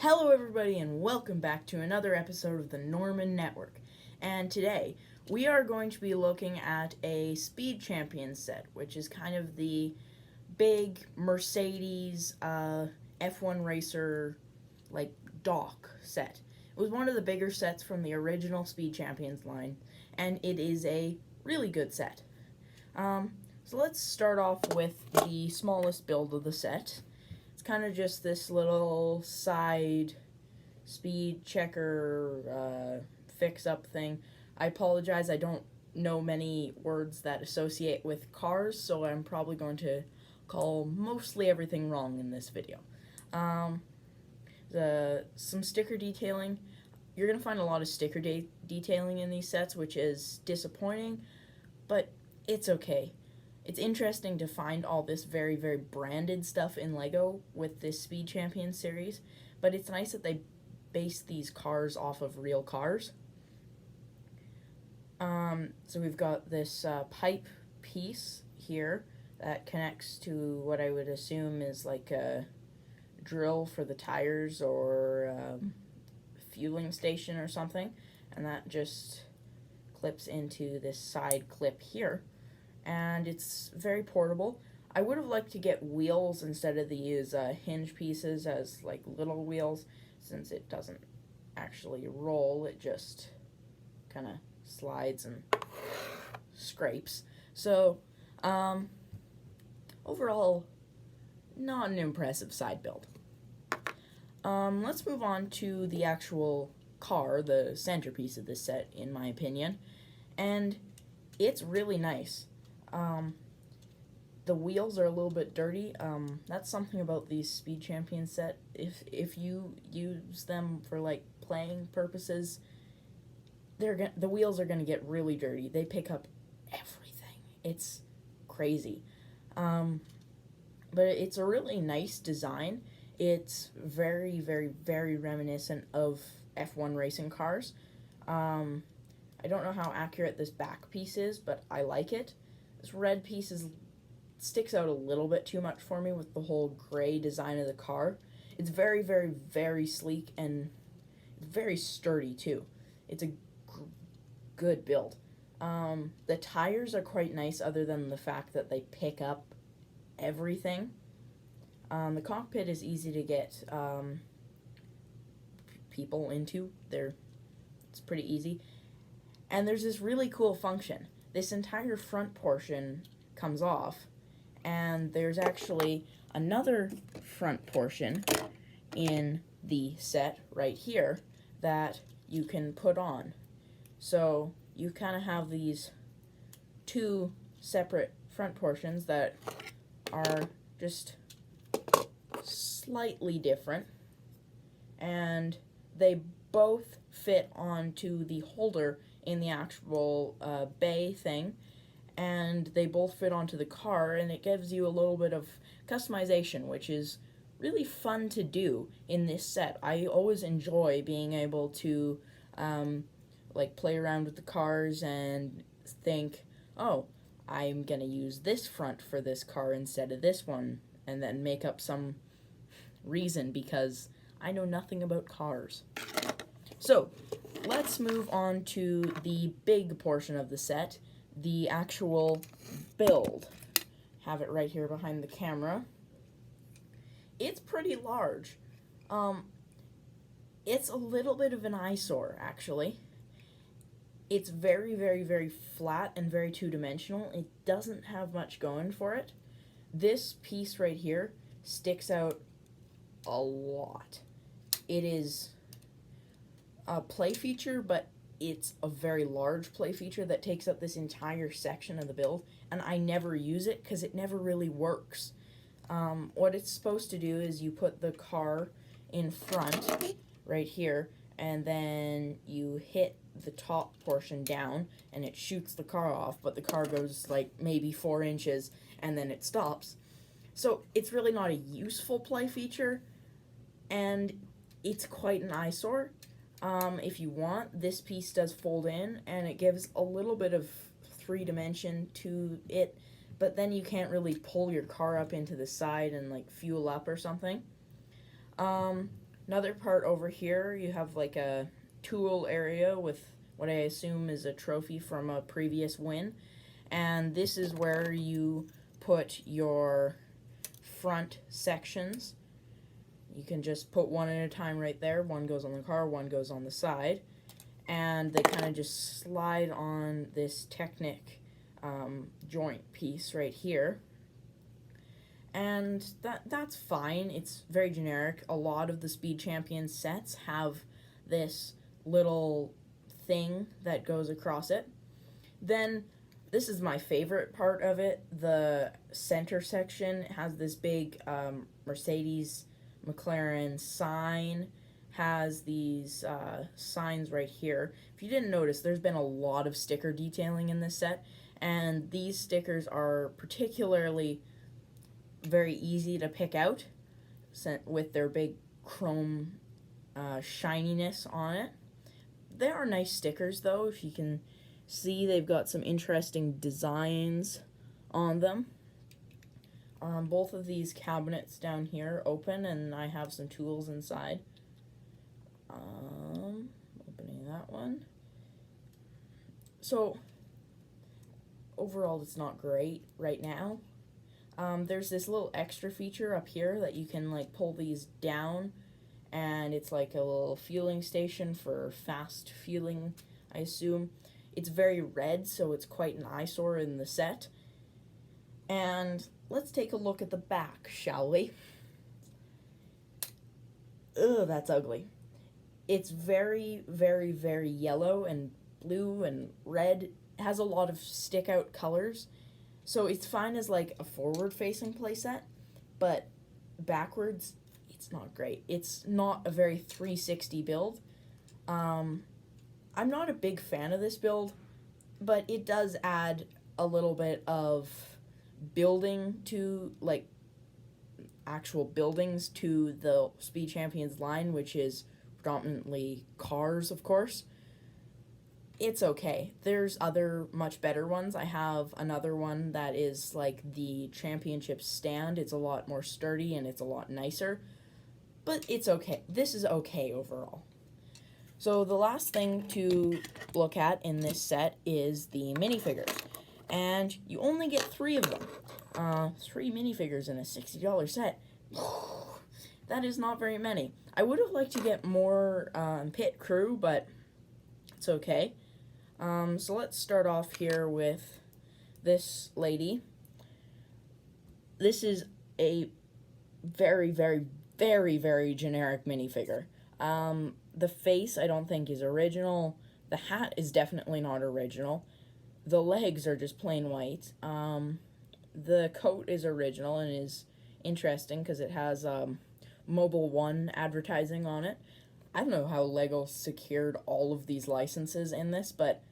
Hello everybody and welcome back to another episode of the Norman Network. And today we are going to be looking at a Speed Champions set, which is kind of the big Mercedes F1 racer like dock set. It was one of the bigger sets from the original Speed Champions line, and it is a really good set. So let's start off with the smallest build of the set. It's kind of just this little side speed checker fix-up thing. I apologize, I don't know many words that associate with cars, so I'm probably going to call mostly everything wrong in this video. Some sticker detailing. You're going to find a lot of sticker detailing in these sets, which is disappointing, but it's okay. It's interesting to find all this very, very branded stuff in LEGO with this Speed Champions series, but it's nice that they base these cars off of real cars. So we've got this pipe piece here that connects to what I would assume is like a drill for the tires or fueling station or something, and that just clips into this side clip here. And it's very portable. I would have liked to get wheels instead of these hinge pieces as like little wheels, since it doesn't actually roll, it just kind of slides and scrapes. So overall, not an impressive side build. Let's move on to the actual car, the centerpiece of this set, in my opinion, and it's really nice. The wheels are a little bit dirty. That's something about these Speed Champions set. If you use them for like playing purposes, the wheels are gonna get really dirty. They pick up everything. It's crazy. But it's a really nice design. It's very, very, very reminiscent of F1 racing cars. I don't know how accurate this back piece is, but I like it. This red piece sticks out a little bit too much for me with the whole gray design of the car. It's very, very, very sleek and very sturdy too. It's a good build. The tires are quite nice, other than the fact that they pick up everything. The cockpit is easy to get people into. It's pretty easy. And there's this really cool function. This entire front portion comes off, and there's actually another front portion in the set right here that you can put on. So you kind of have these two separate front portions that are just slightly different, and they both fit onto the holder in the actual bay thing, and they both fit onto the car, and it gives you a little bit of customization, which is really fun to do in this set. I always enjoy being able to like play around with the cars and think, oh, I'm gonna use this front for this car instead of this one, and then make up some reason because I know nothing about cars. So let's move on to the big portion of the set, the actual build. Have it right here behind the camera. It's pretty large. It's a little bit of an eyesore, actually. It's very, very, very flat and very two-dimensional. It doesn't have much going for it. This piece right here sticks out a lot. It is a play feature, but it's a very large play feature that takes up this entire section of the build, and I never use it because it never really works. What it's supposed to do is you put the car in front right here, and then you hit the top portion down and it shoots the car off, but the car goes like maybe 4 inches and then it stops. So it's really not a useful play feature, and it's quite an eyesore. If you want, this piece does fold in, and it gives a little bit of 3-dimension to it, but then you can't really pull your car up into the side and like fuel up or something. Another part over here, you have like a tool area with what I assume is a trophy from a previous win. And this is where you put your front sections. You can just put one at a time right there. One goes on the car, one goes on the side. And they kind of just slide on this Technic joint piece right here. And that's fine. It's very generic. A lot of the Speed Champions sets have this little thing that goes across it. Then, this is my favorite part of it. The center section has this big Mercedes McLaren sign. Has these signs right here. If you didn't notice, there's been a lot of sticker detailing in this set. And these stickers are particularly very easy to pick out with their big chrome shininess on it. They are nice stickers though. If you can see, they've got some interesting designs on them. Both of these cabinets down here open, and I have some tools inside. Opening that one. So overall it's not great right now. There's this little extra feature up here that you can like pull these down, and it's like a little fueling station for fast fueling, I assume. It's very red, so it's quite an eyesore in the set. And let's take a look at the back, shall we? Ugh, that's ugly. It's very, very, very yellow and blue and red. It has a lot of stick-out colors. So it's fine as like a forward-facing playset, but backwards, it's not great. It's not a very 360 build. I'm not a big fan of this build, but it does add a little bit of building to, like, actual buildings to the Speed Champions line, which is predominantly cars, of course. It's okay. There's other much better ones. I have another one that is like the championship stand. It's a lot more sturdy and it's a lot nicer, but it's okay. This is okay overall. So the last thing to look at in this set is the minifigures, and you only get 3 of them. 3 minifigures in a $60 set. That is not very many. I would have liked to get more pit crew, but it's okay. So let's start off here with this lady. This is a very, very, very, very generic minifigure. The face I don't think is original. The hat is definitely not original. The legs are just plain white. The coat is original and is interesting because it has Mobile One advertising on it. I don't know how LEGO secured all of these licenses in this, but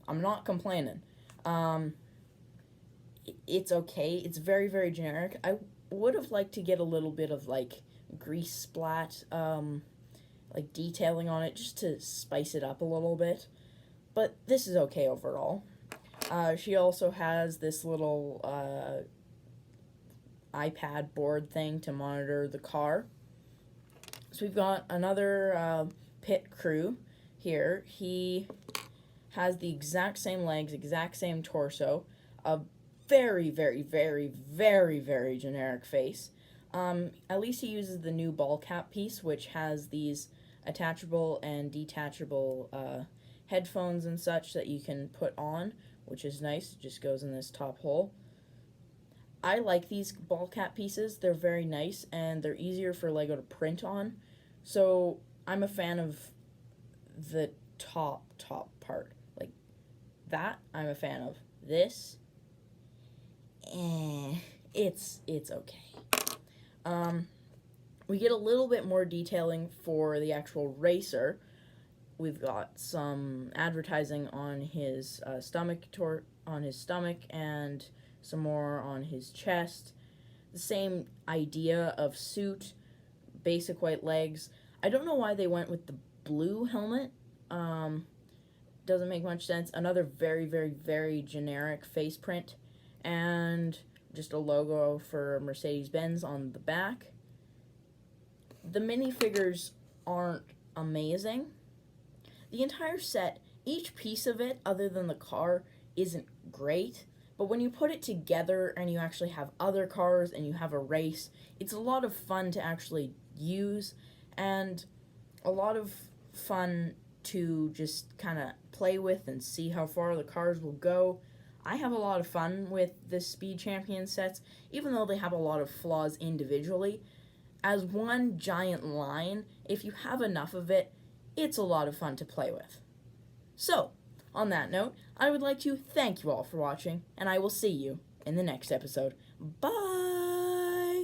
I'm not complaining. It's okay. It's very, very generic. I would have liked to get a little bit of, like, grease splat, like, detailing on it just to spice it up a little bit. But this is okay overall. She also has this little iPad board thing to monitor the car. So we've got another pit crew here. He has the exact same legs, exact same torso, a very, very, very, very, very generic face. At least he uses the new ball cap piece, which has these attachable and detachable headphones and such that you can put on, which is nice. It just goes in this top hole. I like these ball cap pieces. They're very nice, and they're easier for LEGO to print on. So I'm a fan of the top part. Like that, I'm a fan of. This, it's okay. We get a little bit more detailing for the actual racer. We've got some advertising on his stomach, and some more on his chest. The same idea of suit, basic white legs. I don't know why they went with the blue helmet. Doesn't make much sense. Another very, very, very generic face print, and just a logo for Mercedes-Benz on the back. The minifigures aren't amazing. The entire set, each piece of it, other than the car, isn't great. But when you put it together and you actually have other cars and you have a race, it's a lot of fun to actually use and a lot of fun to just kind of play with and see how far the cars will go. I have a lot of fun with the Speed Champions sets, even though they have a lot of flaws individually. As one giant line, if you have enough of it, it's a lot of fun to play with. So, on that note, I would like to thank you all for watching, and I will see you in the next episode. Bye!